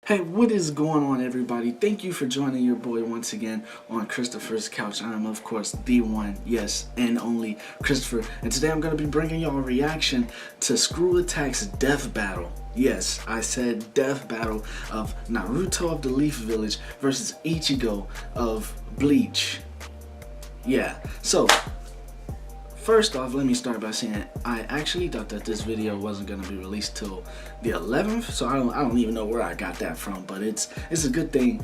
Hey, what is going on, everybody? Thank you for joining your boy once again on Christopher's Couch. I am, of course, the one, yes, and only Christopher. And today I'm going to be bringing y'all a reaction to ScrewAttack's death battle. Yes, I said death battle of Naruto of the Leaf Village versus Ichigo of Bleach. Yeah, so first off, let me start by saying I actually thought that this video wasn't gonna be released till the 11th, so I don't even know where I got that from, but it's a good thing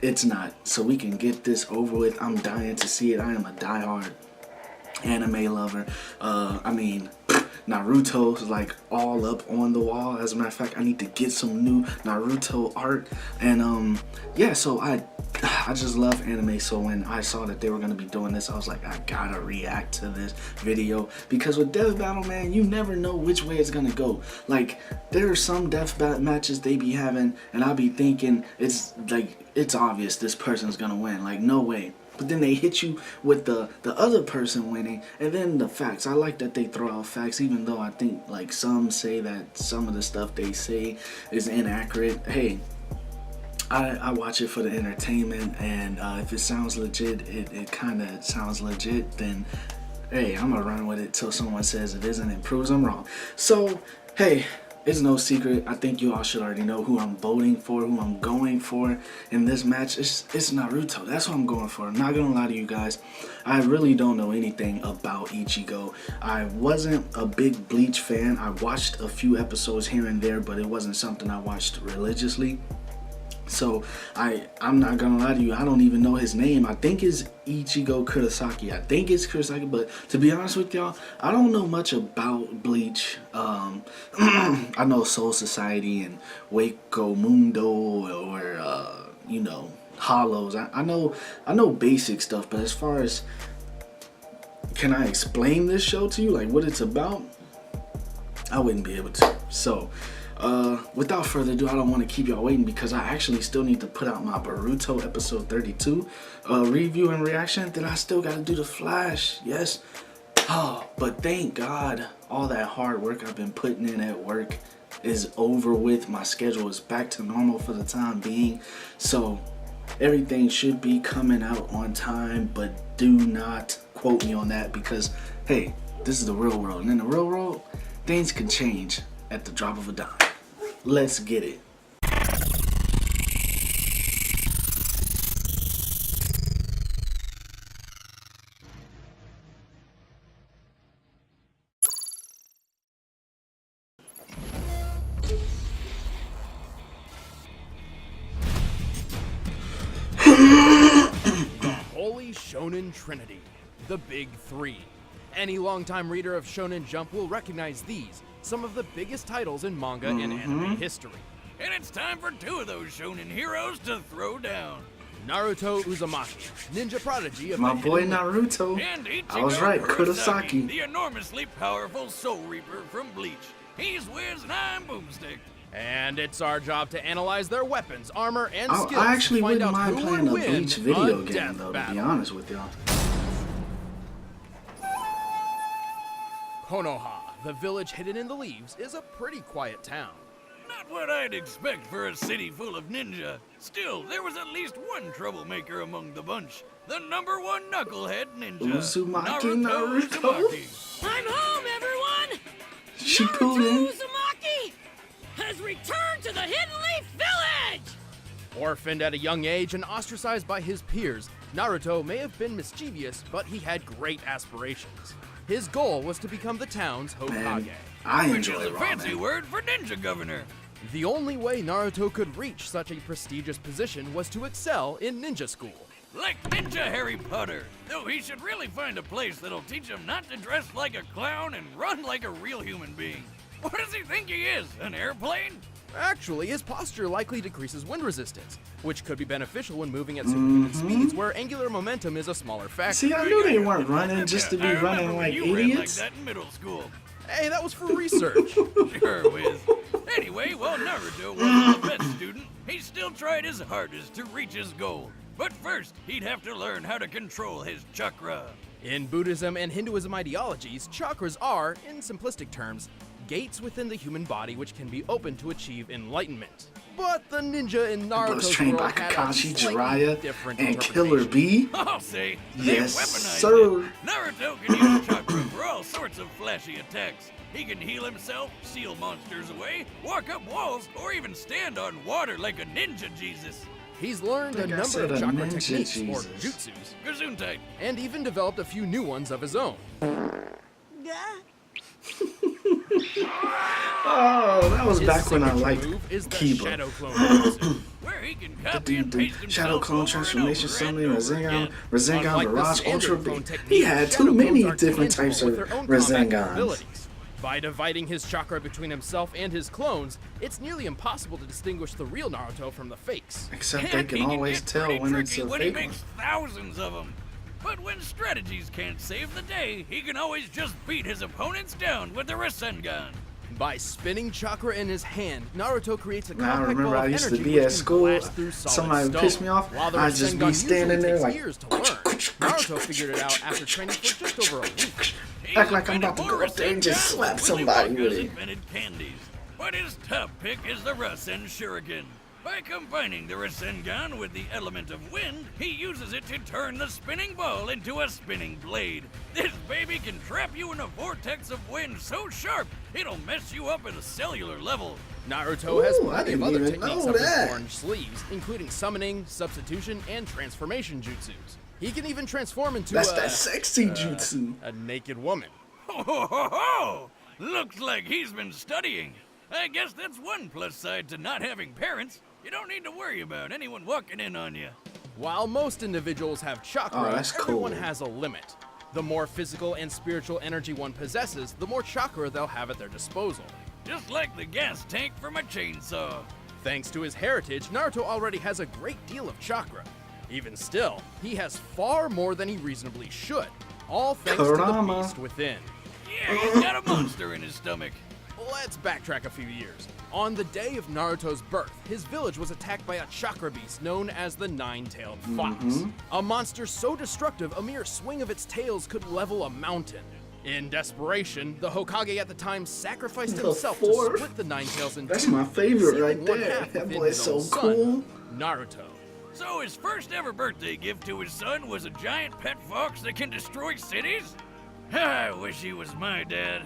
it's not, so we can get this over with. I'm dying to see it. I am a diehard anime lover. I mean, Naruto's like all up on the wall. As a matter of fact, I need to get some new Naruto art, and yeah, so I just love anime. So when I saw that they were gonna be doing this, I was like, I gotta react to this video, because with death battle, man, you never know which way it's gonna go. Like, there are some death battle matches they be having, and I'll be thinking it's obvious this person's gonna win, like no way. But then they hit you with the other person winning, and then the facts. I like that they throw out facts, even though I think like some say that some of the stuff they say is inaccurate. Hey, I watch it for the entertainment, and if it sounds legit, it kind of sounds legit, then hey, I'm gonna run with it till someone says it isn't and proves I'm wrong. So hey, it's no secret. I think you all should already know who I'm voting for, who I'm going for in this match. It's Naruto. That's what I'm going for. I'm not gonna lie to you guys. I really don't know anything about Ichigo. I wasn't a big Bleach fan. I watched a few episodes here and there, but it wasn't something I watched religiously. So I'm not gonna lie to you, I don't even know his name. I think it's Ichigo Kurosaki. I think it's Kurosaki, but to be honest with y'all, I don't know much about Bleach. I know Soul Society and Waco Mundo, or you know, Hollows. I know basic stuff, but as far as, can I explain this show to you, like what it's about, I wouldn't be able to. So without further ado, I don't want to keep y'all waiting, because I actually still need to put out my Naruto episode 32 review and reaction. Then I still got to do the Flash. Yes. Oh, but thank God all that hard work I've been putting in at work is over with. My schedule is back to normal for the time being, so everything should be coming out on time. But do not quote me on that, because hey, this is the real world, and in the real world, things can change at the drop of a dime. Let's get it. The Holy Shonen Trinity, the Big Three. Any longtime reader of Shonen Jump will recognize these, some of the biggest titles in manga and anime history. And it's time for two of those shonen heroes to throw down. Naruto Uzumaki, ninja prodigy of My the boy Hidden Link. Naruto. And Ichigo I was right, Kurosaki. the enormously powerful Soul Reaper from Bleach. He's Wiz and I'm Boomstick. And it's our job to analyze their weapons, armor, and skills I actually to find wouldn't out mind who playing would a win Bleach video a game, death though, to battle. be honest with y'all. Konoha, the village hidden in the leaves, is a pretty quiet town. Not what I'd expect for a city full of ninja. Still, there was at least one troublemaker among the bunch. The #1 knucklehead ninja, Uzumaki Naruto. Uzumaki. I'm home, everyone! Shippuden. Naruto Uzumaki has returned to the Hidden Leaf Village! Orphaned at a young age and ostracized by his peers, Naruto may have been mischievous, but he had great aspirations. His goal was to become the town's Hokage. Man, I Which enjoy is a ramen. fancy word for ninja governor. The only way Naruto could reach such a prestigious position was to excel in ninja school. Like Ninja Harry Potter. Though he should really find a place that'll teach him not to dress like a clown and run like a real human being. What does he think he is, an airplane? Actually, his posture likely decreases wind resistance, which could be beneficial when moving at superhuman speeds where angular momentum is a smaller factor. See, I knew they weren't running just to be I running remember when like you ran idiots. like that in middle school. Hey, that was for research. Sure, Wiz. Anyway, while Naruto wasn't the best student, he still tried his hardest to reach his goal. But first, he'd have to learn how to control his chakra. In Buddhism and Hinduism ideologies, chakras are, in simplistic terms, gates within the human body which can be opened to achieve enlightenment. But the ninja in was Naruto's trained world by had a Kakashi, slightly Jiraiya, different and Killer interpretation. B. I'll say, Yes, they weaponized sir. it. Naruto can use chakra for all sorts of flashy attacks. He can heal himself, seal monsters away, walk up walls, or even stand on water like a ninja Jesus. He's learned a Like I number said, of a chakra ninja techniques, or Jesus. jutsus, Gesundheit. and even developed a few new ones of his own. Oh, that was His back when I signature liked move is the Kiba. Shadow Clone Jutsu. Where he can copy and paste himself Shadow Clone over Transformation, and Summoning, over Rasengan, again. Rasengan, Unlike the Barrage, standard Ultra clone B. technique, He had Shadow too many clones are different types tangible of with their own combat Rasengans. capabilities. By dividing his chakra between himself and his clones, it's nearly impossible to distinguish the real Naruto from the fakes. Except they And he can always get tell pretty when it's tricky a when he fake one. makes thousands of them. But when strategies can't save the day, he can always just beat his opponents down with the Rasengan. By spinning chakra in his hand, Naruto creates a Now, I compact remember ball I of used to energy be which at can school, blast through solid somebody would stone, piss me off, while the I'd just be Rasengan standing usually there takes like, years to learn. Naruto figured it out after training for just over a week. Act like I'm about to go up there and just slap somebody with it. Invented candies. But his top pick is the Rasen Shuriken. By combining the Rasengan with the element of wind, he uses it to turn the spinning ball into a spinning blade. This baby can trap you in a vortex of wind so sharp, it'll mess you up at a cellular level. Naruto has Ooh, I plenty of didn't other even techniques know up his that. orange sleeves, including summoning, substitution, and transformation jutsus. He can even transform into That's a, that sexy jutsu. a naked woman. Ho ho ho ho! Looks like he's been studying. I guess that's one plus side to not having parents. You don't need to worry about anyone walking in on you. While most individuals have chakra, Oh, that's everyone cool. has a limit. The more physical and spiritual energy one possesses, the more chakra they'll have at their disposal. Just like the gas tank from a chainsaw. Thanks to his heritage, Naruto already has a great deal of chakra. Even still, he has far more than he reasonably should, all thanks to the Kurama. beast within. Yeah, he's got a monster in his stomach. Let's backtrack a few years. On the day of Naruto's birth, his village was attacked by a chakra beast known as the Nine-Tailed Fox. A monster so destructive, a mere swing of its tails could level a mountain. In desperation, the Hokage at the time sacrificed The himself fourth? to split the Nine-Tails in That's two, my favorite sealing right one there. half That within boy is his so own son, cool. Naruto. So his first ever birthday gift to his son was a giant pet fox that can destroy cities? I wish he was my dad.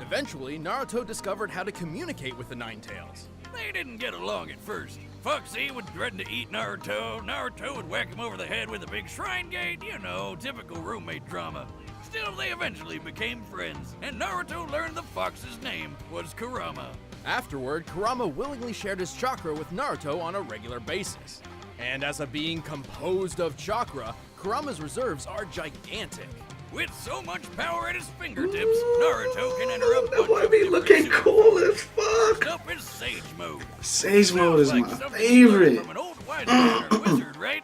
Eventually, Naruto discovered how to communicate with the Nine-Tails. They didn't get along at first. Foxy would threaten to eat Naruto. Naruto would whack him over the head with a big shrine gate. You know, typical roommate drama. Still, they eventually became friends, and Naruto learned the fox's name was Kurama. Afterward, Kurama willingly shared his chakra with Naruto on a regular basis. And as a being composed of chakra, Kurama's reserves are gigantic. With so much power at his fingertips, Naruto can enter a That bunch boy of be different looking super cool as forms. fuck. First up is Sage Mode. Sage Mode is Sounds my like something you learned favorite. From an old wise man or wizard, right?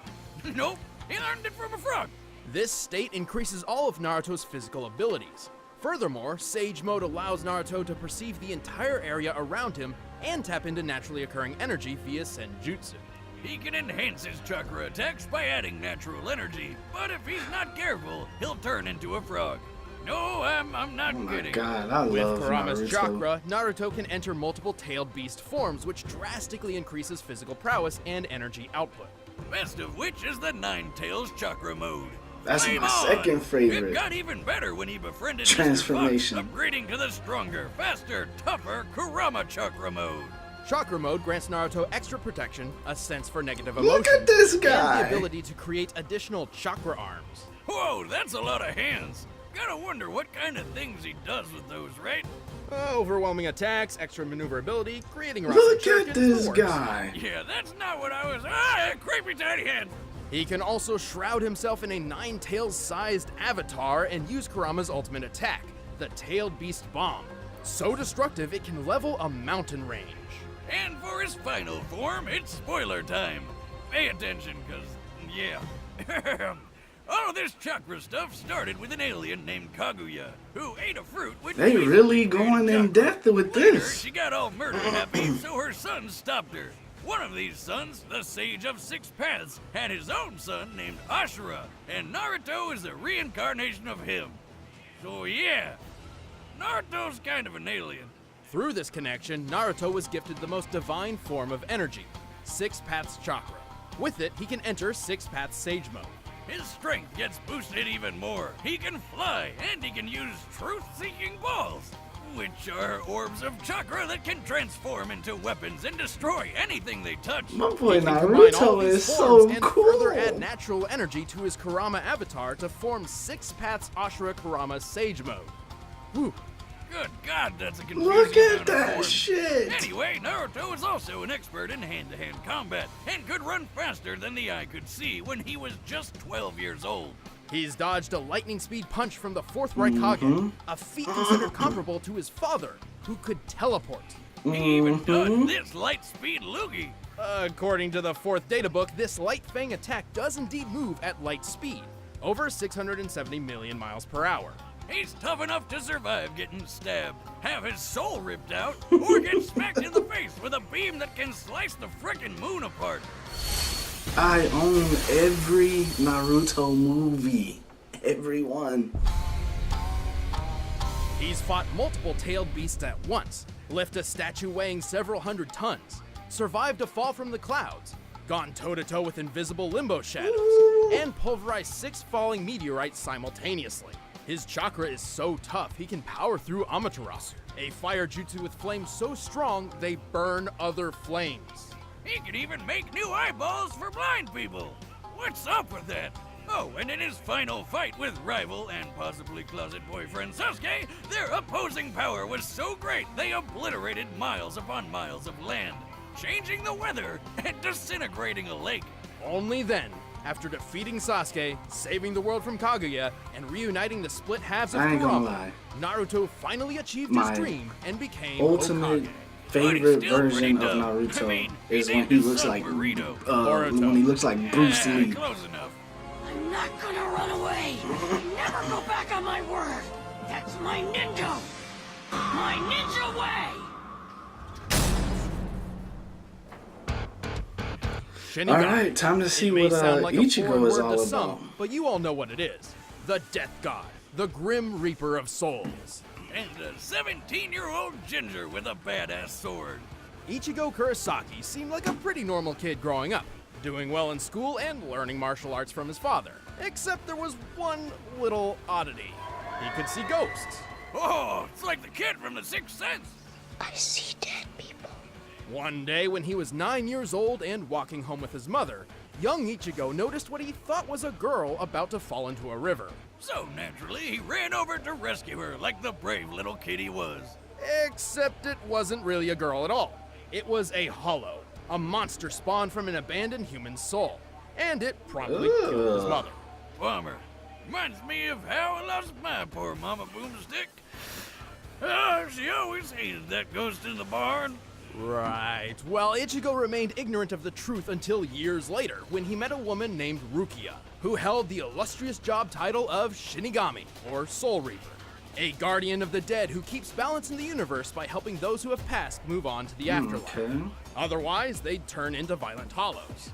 Nope, he learned it from a frog. This state increases all of Naruto's physical abilities. Furthermore, Sage Mode allows Naruto to perceive the entire area around him and tap into naturally occurring energy via Senjutsu. He can enhance his chakra attacks by adding natural energy, but if he's not careful, he'll turn into a frog. No, I'm not Oh my kidding. god, I With love Kurama's Naruto. chakra, Naruto can enter multiple tailed beast forms, which drastically increases physical prowess and energy output. Best of which is the Nine-Tails Chakra Mode. That's Flame my on! second It favorite. got even better when he befriended Transformation. Mr. Fox, upgrading to the stronger, faster, tougher Kurama Chakra Mode. Chakra Mode grants Naruto extra protection, a sense for negative Look emotion, at this and guy. the ability to create additional chakra arms. Whoa, that's a lot of hands. Gotta wonder what kind of things he does with those, right? Overwhelming attacks, extra maneuverability, creating Look Rasen at shurikens, this the works. guy. Yeah, that's not what I was. Creepy tiny hand. He can also shroud himself in a Nine-Tails-sized avatar and use Kurama's ultimate attack, the Tailed Beast Bomb. So destructive it can level a mountain range. And for his final form, it's spoiler time. Pay attention, cause yeah. All of this chakra stuff started with an alien named Kaguya, who ate a fruit which They basically really created going in chakra. depth with Later, this. she got all murder happy, so her son stopped her. One of these sons, the Sage of Six Paths, had his own son named Ashura, and Naruto is a reincarnation of him. So yeah, Naruto's kind of an alien. Through this connection, Naruto was gifted the most divine form of energy, Six Paths Chakra. With it, he can enter Six Paths Sage Mode. His strength gets boosted even more. He can fly, and he can use truth-seeking balls, which are orbs of chakra that can transform into weapons and destroy anything they touch. My boy He can combine all Naruto these is forms so and cool. further add natural energy to his Kurama avatar to form Six Paths Ashura Kurama Sage Mode. Whew. Good God, that's a confusing Look amount at of that forms. shit. Anyway, Naruto is also an expert in hand-to-hand combat and could run faster than the eye could see when he was just 12 years old. He's dodged a lightning speed punch from the fourth Raikage, a feat considered comparable to his father, who could teleport. He even dodged this light-speed loogie. According to the fourth data book, this light fang attack does indeed move at light speed, over 670 million miles per hour. He's tough enough to survive getting stabbed, have his soul ripped out, or get smacked in the face with a beam that can slice the frickin' moon apart. I own every Naruto movie. Every one. He's fought multiple tailed beasts at once, lifted a statue weighing several hundred tons, survived a fall from the clouds, gone toe-to-toe with invisible limbo shadows, and pulverized 6 falling meteorites simultaneously. His chakra is so tough he can power through Amaterasu, a fire jutsu with flames so strong they burn other flames. He could even make new eyeballs for blind people. What's up with that? Oh, and in his final fight with rival and possibly closet boyfriend Sasuke, their opposing power was so great they obliterated miles upon miles of land, changing the weather and disintegrating a lake. Only then, after defeating Sasuke, saving the world from Kaguya, and reuniting the split halves of I ain't gonna Kurama, lie. Naruto finally achieved My his dream and became Ultimate Hokage. favorite still pretty version of dumb. Naruto I mean, is he when named he his looks son like Boruto. when he looks like Bruce Yeah, Lee. close enough. I'm not gonna run away. Never go back on my word. That's my ninja. My ninja way. Shinigami. All right, time to see It may what sound like a Ichigo foreign is word all to about. some, but you all know what it is. The Death God, the Grim Reaper of Souls. And a 17-year-old ginger with a badass sword. Ichigo Kurosaki seemed like a pretty normal kid growing up, doing well in school and learning martial arts from his father. Except there was one little oddity. He could see ghosts. Oh, it's like the kid from The Sixth Sense. I see dead people. One day, when he was 9 years old and walking home with his mother, young Ichigo noticed what he thought was a girl about to fall into a river. So naturally, he ran over to rescue her like the brave little kid he was. Except it wasn't really a girl at all. It was a hollow, a monster spawned from an abandoned human soul. And it promptly killed his mother. Bummer. Reminds me of how I lost my poor mama boomstick. Oh, she always hated that ghost in the barn. Right. Well, Ichigo remained ignorant of the truth until years later, when he met a woman named Rukia, who held the illustrious job title of Shinigami, or Soul Reaper, a guardian of the dead who keeps balance in the universe by helping those who have passed move on to the afterlife. Okay. Otherwise, they'd turn into violent hollows.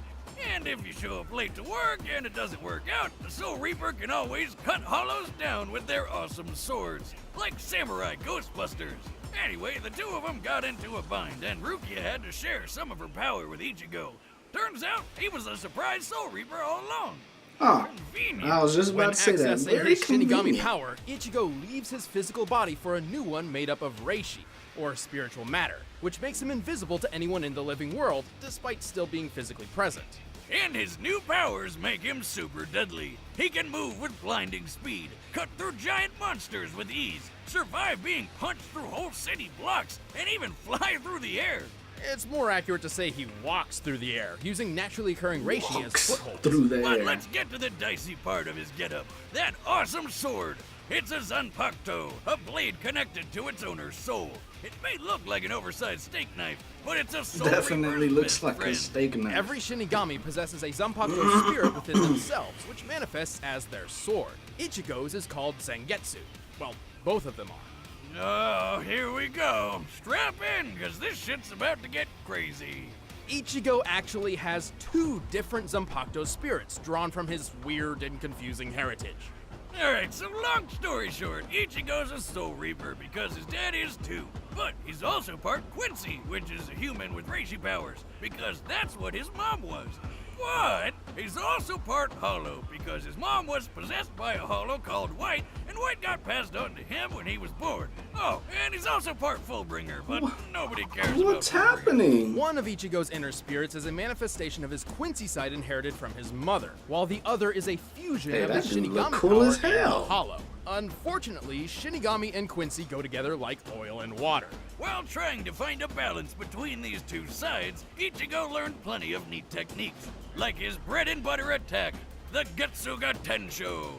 And if you show up late to work and it doesn't work out, the Soul Reaper can always cut hollows down with their awesome swords, like samurai ghostbusters. Anyway, the two of them got into a bind, and Rukia had to share some of her power with Ichigo. Turns out, he was a surprise Soul Reaper all along. Oh, Convenient. I was just When about to say that. accessing Very his Shinigami convenient. power, Ichigo leaves his physical body for a new one made up of Reishi, or spiritual matter, which makes him invisible to anyone in the living world, despite still being physically present. And his new powers make him super deadly. He can move with blinding speed, cut through giant monsters with ease, survive being punched through whole city blocks, and even fly through the air. It's more accurate to say he walks through the air, using naturally occurring Reishi as Walks footholds. through the But air. let's get to the dicey part of his getup. That awesome sword. It's a Zanpakuto, a blade connected to its owner's soul. It may look like an oversized steak knife, but it's a Soul Definitely Reaper's looks best like a friend. steak knife. Every Shinigami possesses a Zanpakuto spirit within themselves, which manifests as their sword. Ichigo's is called Zangetsu. Well, both of them are. Oh, here we go. Strap in, because this shit's about to get crazy. Ichigo actually has 2 different Zanpakuto spirits drawn from his weird and confusing heritage. Alright, so long story short, Ichigo's a Soul Reaper because his dad is too. But he's also part Quincy, which is a human with Reishi powers, because that's what his mom was. But he's also part Hollow, because his mom was possessed by a Hollow called White, and White got passed on to him when he was born. Oh, and he's also part Fullbringer, but nobody cares What's about Fullbringer. happening? One of Ichigo's inner spirits is a manifestation of his Quincy side inherited from his mother, while the other is a fusion Hey, of that his dude Shinigami look cool power as and the hell. Hollow. Unfortunately, Shinigami and Quincy go together like oil and water. While trying to find a balance between these two sides, Ichigo learned plenty of neat techniques, like his bread and butter attack, the Getsuga Tensho.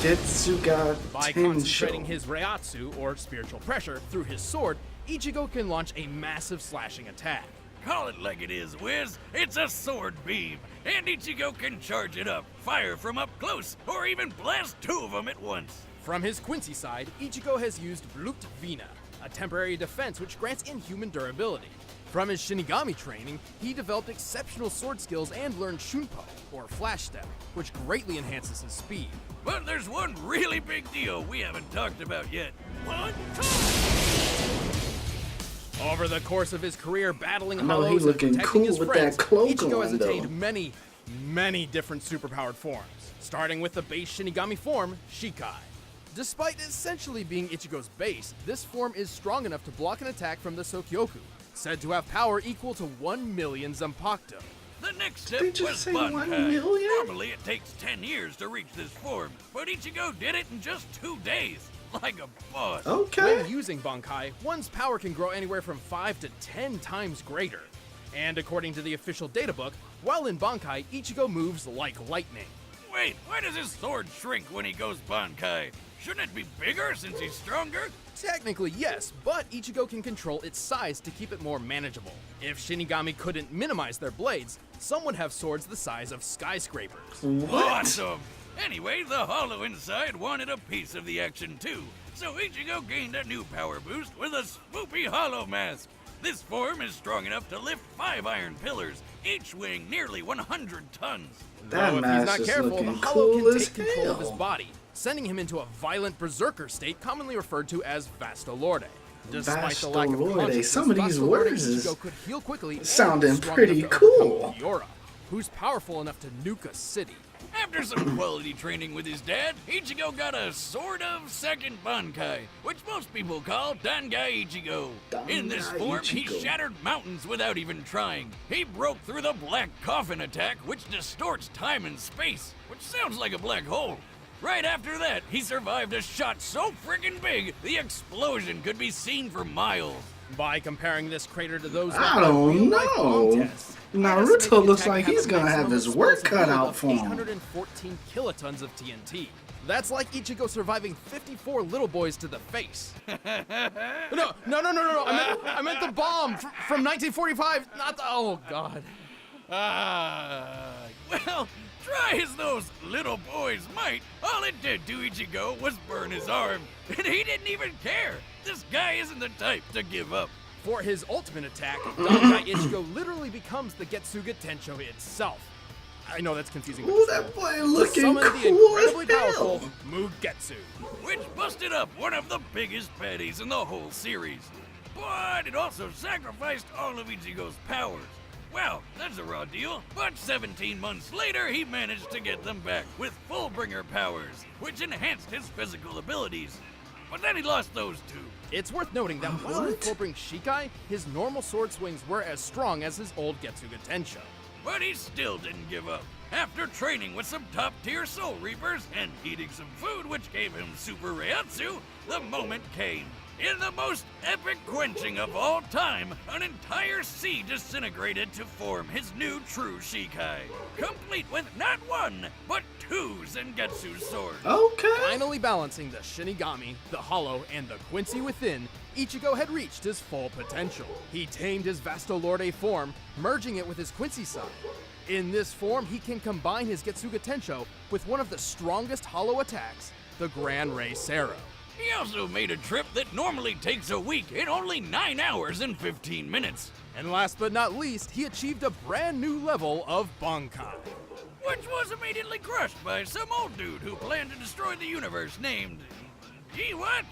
Getsuga By concentrating Tensho. his Reiatsu, or spiritual pressure, through his sword, Ichigo can launch a massive slashing attack. Call it like it is, Wiz. It's a sword beam, and Ichigo can charge it up, fire from up close, or even blast two of them at once. From his Quincy side, Ichigo has used Blut Vina, a temporary defense which grants inhuman durability. From his Shinigami training, he developed exceptional sword skills and learned Shunpo, or Flash Step, which greatly enhances his speed. But there's one really big deal we haven't talked about yet. One Over the course of his career battling know he Hollows and looking protecting cool his with friends, that cloak Ichigo has on, though. attained many different superpowered forms, starting with the base Shinigami form, Shikai. Despite essentially being Ichigo's base, this form is strong enough to block an attack from the Sokyoku, said to have power equal to 1 million Zanpakuto. The next step They just was say Bankai. 1 million? Normally it takes 10 years to reach this form, but Ichigo did it in just 2 days, like a boss. Okay. When using Bankai, one's power can grow anywhere from 5 to 10 times greater. And according to the official databook, while in Bankai, Ichigo moves like lightning. Wait, why does his sword shrink when he goes Bankai? Shouldn't it be bigger since he's stronger? Technically, yes, but Ichigo can control its size to keep it more manageable. If Shinigami couldn't minimize their blades, some would have swords the size of skyscrapers. What? Awesome! Anyway, the Hollow inside wanted a piece of the action too, so Ichigo gained a new power boost with a swoopy Hollow mask. This form is strong enough to lift 5 iron pillars, each weighing nearly 100 tons. That Though if he's mask not is careful, the looking Hollow cool can as take control of his hell. body, sending him into a violent berserker state commonly referred to as Vastolorde. Despite the lack of Vastolorde, consciousness, some of these Vastolorde words is Ichigo could heal quickly and sounding was strong pretty enough to overcome cool. Fiora, who's powerful enough to nuke a city. After some quality training with his dad, Ichigo got a sort of second Bankai, which most people call Dangai Ichigo. In this Dangai form, he Ichigo. shattered mountains without even trying. He broke through the Black Coffin attack, which distorts time and space, which sounds like a black hole. Right after that, he survived a shot so friggin' big, the explosion could be seen for miles. By comparing this crater to those I left by don't real-life know. bomb tests, Naruto I estimate the looks attack like to he's a gonna have maximum his work explosive cut yield out of for him. 814 kilotons of TNT. That's like Ichigo surviving 54 little boys to the face. No. I meant the bomb from 1945, not the. Oh, God. Well, try as those little boys might, all it did to Ichigo was burn his arm, and he didn't even care. This guy isn't the type to give up. For his ultimate attack, Dangai Ichigo literally becomes the Getsuga Tensho itself. I know that's confusing. but Ooh, it's that true. boy To looking summon the cool incredibly as hell. powerful Mugetsu. Which busted up one of the biggest baddies in the whole series. But it also sacrificed all of Ichigo's powers. Well, that's a raw deal, but 17 months later he managed to get them back with Fullbringer powers, which enhanced his physical abilities. But then he lost those two. It's worth noting that while in What? Fullbring Shikai, his normal sword swings were as strong as his old Getsuga Tensho. But he still didn't give up. After training with some top-tier Soul Reapers and eating some food which gave him Super Reiatsu, the moment came. In the most epic quenching of all time, an entire sea disintegrated to form his new true Shikai, complete with not one, but 2 Zengetsu swords. Okay. Finally balancing the Shinigami, the Hollow, and the Quincy within, Ichigo had reached his full potential. He tamed his Vastolorde form, merging it with his Quincy side. In this form, he can combine his Getsuga Tensho with one of the strongest Hollow attacks, the Gran Rei Sero. He also made a trip that normally takes a week in only 9 hours and 15 minutes. And last but not least, he achieved a brand new level of Bankai. Which was immediately crushed by some old dude who planned to destroy the universe named... Ewok?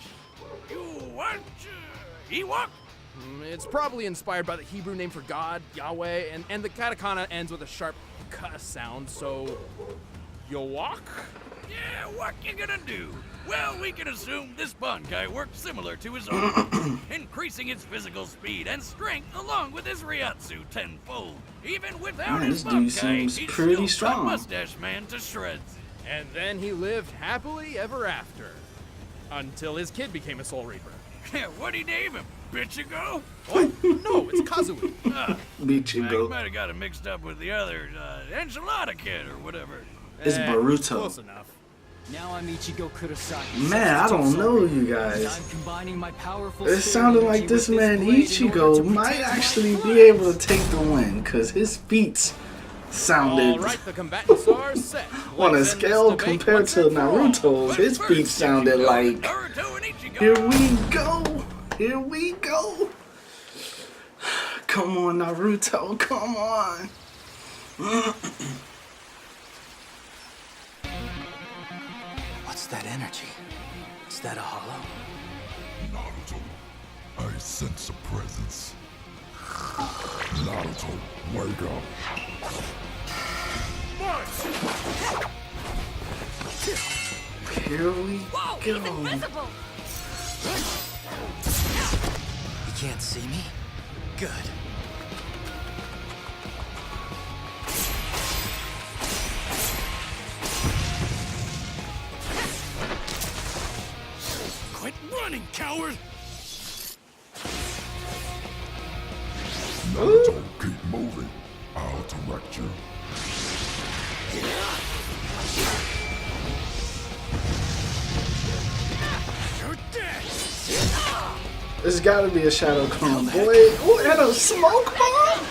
It's probably inspired by the Hebrew name for God, Yahweh, and the katakana ends with a sharp ka sound, so... Yowok? Yeah, what you gonna do? Well, we can assume this Bankai worked similar to his own, increasing its physical speed and strength along with his Ryatsu tenfold. Even without Man, his this dude Bankai, seems he pretty still cut strong. Mustache Man to shreds. And then he lived happily ever after. Until his kid became a Soul Reaper. Yeah, what'd he name him? Bichigo? What? No, it's Kazui. Beat you, I go. might have got him mixed up with the other Enchilada Kid or whatever. It's Boruto. Close enough. Now I'm Ichigo Kurosaki. Man, I don't know you And guys. I'm combining my powerful It spirit sounded energy like this with man blade in order Ichigo to might protect my actually be friends. able to take the win, because his feats sounded All right, the combatants are set. on a Let's end scale this debate compared once to and for all. Naruto's. But His first, feats sounded Ichigo, like, Naruto and Ichigo. here we go, here we go. Come on, Naruto, come on. What's that energy? Is that a hollow? Naruto, I sense a presence. Naruto, wake up. Here we Whoa, go. he's invisible! You can't see me? Good. Quit running, coward! Naruto, keep moving. I'll direct you. You're dead! There's gotta be a Shadow Clone, boy. Oh, and a smoke bomb?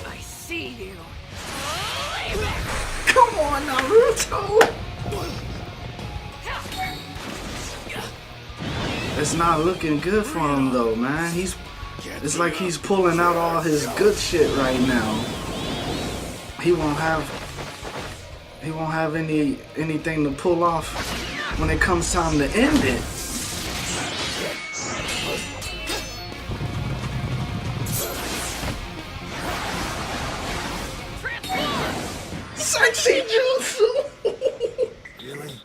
I see you. Come on, Naruto. It's not looking good for him though, man. It's like he's pulling out all his good shit right now. He won't have anything to pull off when it comes time to end it. Sexy jutsu. Really?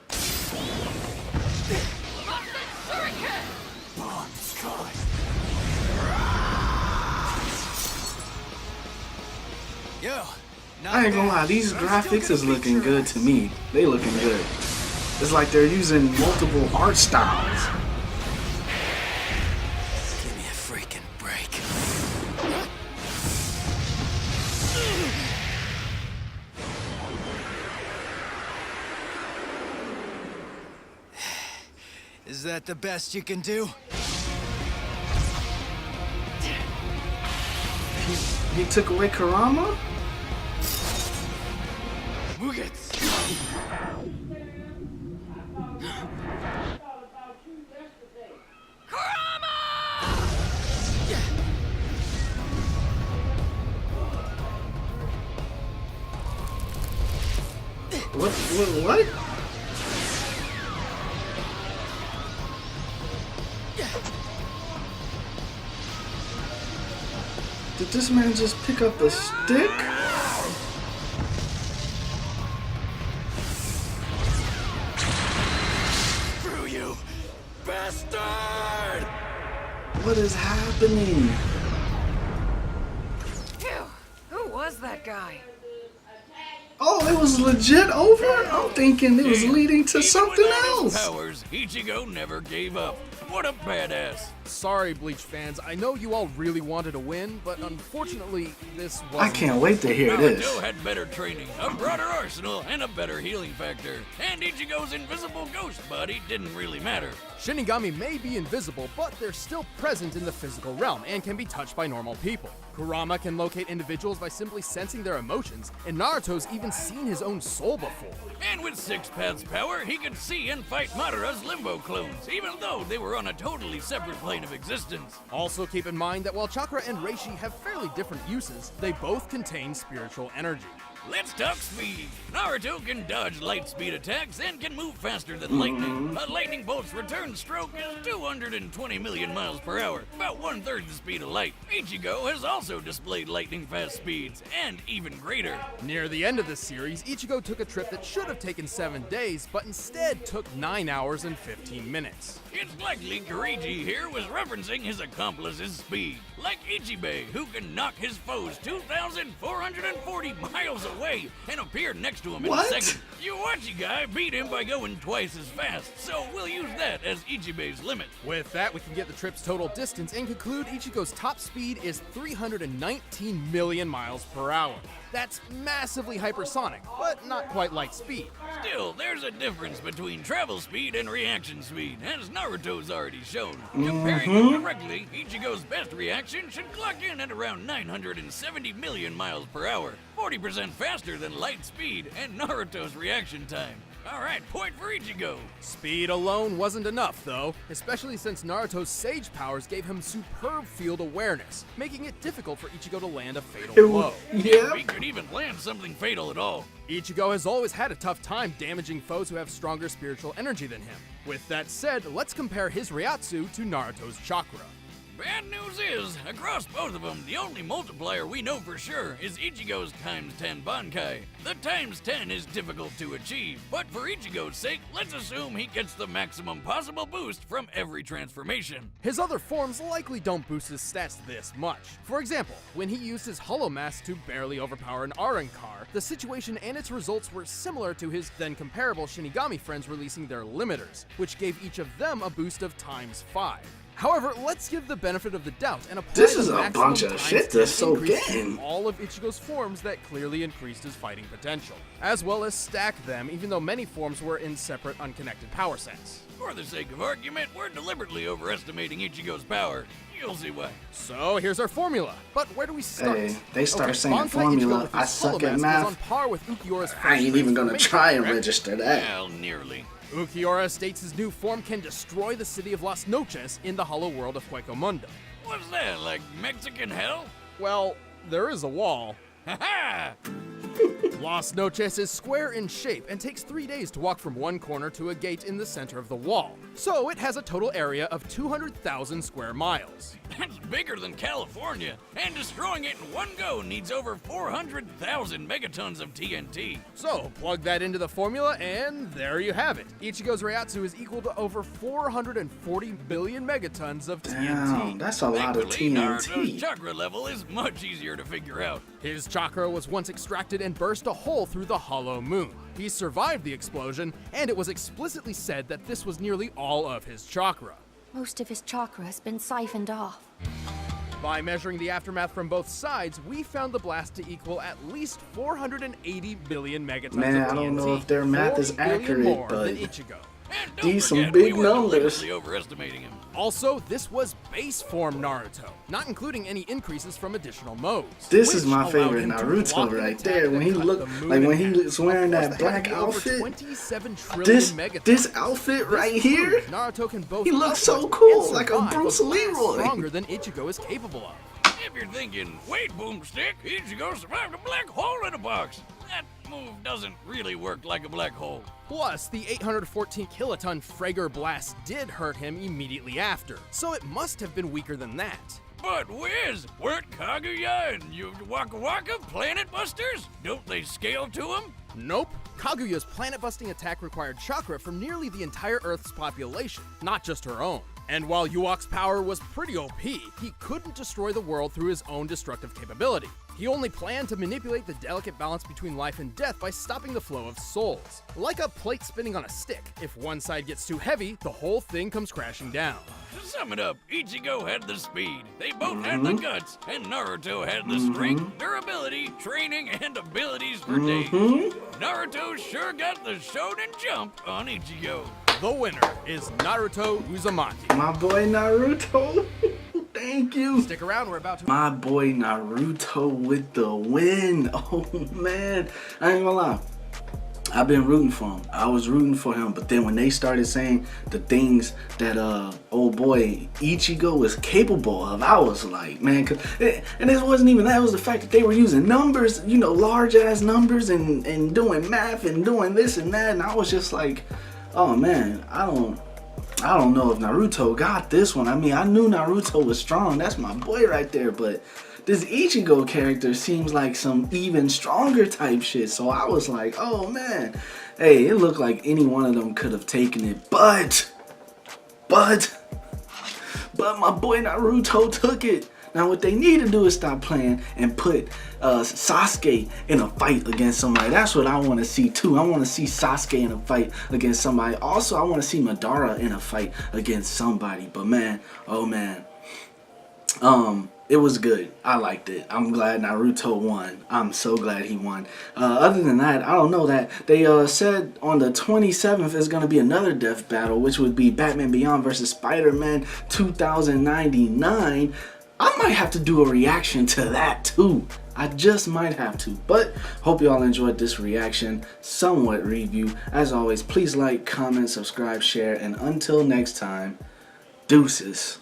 Yo, I ain't gonna lie, these graphics is looking good to me. They looking good. It's like they're using multiple art styles. Give me a freaking break. Is that the best you can do? He took away Kurama? Mugetsu! What? Did this man just pick up a stick? Screw you, bastard! What is happening? Phew, who was that guy? Oh, it was legit over? I'm thinking it was Damn. leading to Even something without his else. powers, Ichigo never gave up. What a badass. Sorry, Bleach fans. I know you all really wanted to win, but unfortunately, this wasn't. I can't wait to hear this. Naruto had better training, a broader arsenal, and a better healing factor. And Ichigo's invisible ghost body didn't really matter. Shinigami may be invisible, but they're still present in the physical realm and can be touched by normal people. Kurama can locate individuals by simply sensing their emotions, and Naruto's even seen his own soul before. And with Six Paths power, he could see and fight Madara's Limbo clones, even though they were on a totally separate plane plane of existence. Also keep in mind that while chakra and reishi have fairly different uses, they both contain spiritual energy. Let's talk speed. Naruto can dodge light speed attacks and can move faster than lightning. A lightning bolt's return stroke is 220 million miles per hour, about 1/3 the speed of light. Ichigo has also displayed lightning fast speeds, and even greater. Near the end of the series, Ichigo took a trip that should have taken 7 days, but instead took 9 hours and 15 minutes. It's likely Kirigi here was referencing his accomplice's speed. Like Ichibei, who can knock his foes 2,440 miles away and appear next to him in a second. Yuachi guy beat him by going twice as fast, so we'll use that as Ichibei's limit. With that, we can get the trip's total distance and conclude Ichigo's top speed is 319 million miles per hour. That's massively hypersonic, but not quite light speed. Still, there's a difference between travel speed and reaction speed, as Naruto's already shown. Comparing them directly, Ichigo's best reaction should clock in at around 970 million miles per hour, 40% faster than light speed and Naruto's reaction time. Alright, point for Ichigo. Speed alone wasn't enough, though, especially since Naruto's Sage powers gave him superb field awareness, making it difficult for Ichigo to land a fatal blow. If he could even land something fatal at all. Ichigo has always had a tough time damaging foes who have stronger spiritual energy than him. With that said, let's compare his Reiatsu to Naruto's chakra. Bad news is, across both of them, the only multiplier we know for sure is Ichigo's times 10 Bankai. The times 10 is difficult to achieve, but for Ichigo's sake, let's assume he gets the maximum possible boost from every transformation. His other forms likely don't boost his stats this much. For example, when he used his Hollow Mask to barely overpower an Arrancar, the situation and its results were similar to his then comparable Shinigami friends releasing their limiters, which gave each of them a boost of times 5. However, let's give the benefit of the doubt and apply This is the a bunch maximum of times shit 10 to soak increase in. to all of Ichigo's forms that clearly increased his fighting potential, as well as stack them even though many forms were in separate unconnected power sets. For the sake of argument, we're deliberately overestimating Ichigo's power. You'll see why. So here's our formula, but where do we start? Hey, they start saying Bankai formula, Ichigo with I his suck Hollow at Mask math. is on par with Ukiyora's I ain't even gonna transformation, try and correct? register that. Well, nearly. Ukiora states his new form can destroy the city of Las Noches in the hollow world of Mundo. What's that, like Mexican hell? Well, there is a wall. Ha-ha! Las Noches is square in shape and takes 3 days to walk from one corner to a gate in the center of the wall. So it has a total area of 200,000 square miles. That's bigger than California, and destroying it in one go needs over 400,000 megatons of TNT. So plug that into the formula and there you have it. Ichigo's Reiatsu is equal to over 440 billion megatons of Damn, TNT. that's a lot of Thankfully, Naruto's TNT. chakra level is much easier to figure out. His chakra was once extracted and burst a hole through the hollow moon. He survived the explosion, and it was explicitly said that this was nearly all of his chakra. Most of his chakra has been siphoned off. By measuring the aftermath from both sides, we found the blast to equal at least 480 billion megatons Man, of TNT. I don't know if their math is 40 billion accurate, more but than Ichigo. And don't these some forget, big we were numbers. deliberately overestimating him. Also, this was base form Naruto, not including any increases from additional modes. This is which my allowed favorite him to Naruto block an right attack there. that When he cut looked the moon like when in he half. was wearing Of that course, that had black to be over outfit. 27 trillion This megatons. outfit This right here. proves Naruto can both He looks so outwit cool, and like a survive Bruce a blast Leroy. stronger than Ichigo is capable of. If you're thinking, wait, Boomstick, Ichigo survived a black hole in a box. That move doesn't really work like a black hole. Plus, the 814 kiloton Frager blast did hurt him immediately after, so it must have been weaker than that. But Wiz, weren't Kaguya and Waka Waka planet busters? Don't they scale to them? Nope. Kaguya's planet-busting attack required chakra from nearly the entire Earth's population, not just her own. And while Yuok's power was pretty OP, he couldn't destroy the world through his own destructive capability. He only planned to manipulate the delicate balance between life and death by stopping the flow of souls. Like a plate spinning on a stick, if one side gets too heavy, the whole thing comes crashing down. To sum it up, Ichigo had the speed, they both had the guts, and Naruto had the strength, durability, training, and abilities for days. Naruto sure got the shonen jump on Ichigo. The winner is Naruto Uzumaki. My boy Naruto. Thank you. Stick around, we're about to... My boy Naruto with the win. Oh man, I ain't gonna lie. I've been rooting for him. I was rooting for him, but then when they started saying the things that old boy Ichigo was capable of, I was like, man, and it wasn't even that. It was the fact that they were using numbers, you know, large ass numbers, and doing math and doing this and that, and I was just like, oh man, I don't know if Naruto got this one. I mean, I knew Naruto was strong. That's my boy right there, but this Ichigo character seems like some even stronger type shit. So I was like, oh man, hey, it looked like any one of them could have taken it, but my boy Naruto took it. Now what they need to do is stop playing and put Sasuke in a fight against somebody. That's what I want to see too. I want to see Sasuke in a fight against somebody. Also, I want to see Madara in a fight against somebody. But man, oh man, it was good. I liked it. I'm glad Naruto won. I'm so glad he won. Other than that, I don't know that they said on the 27th is going to be another death battle, which would be Batman Beyond versus Spider-Man 2099. I might have to do a reaction to that too. I just might have to. But hope you all enjoyed this reaction, somewhat review. As always, please like, comment, subscribe, share, and until next time, deuces.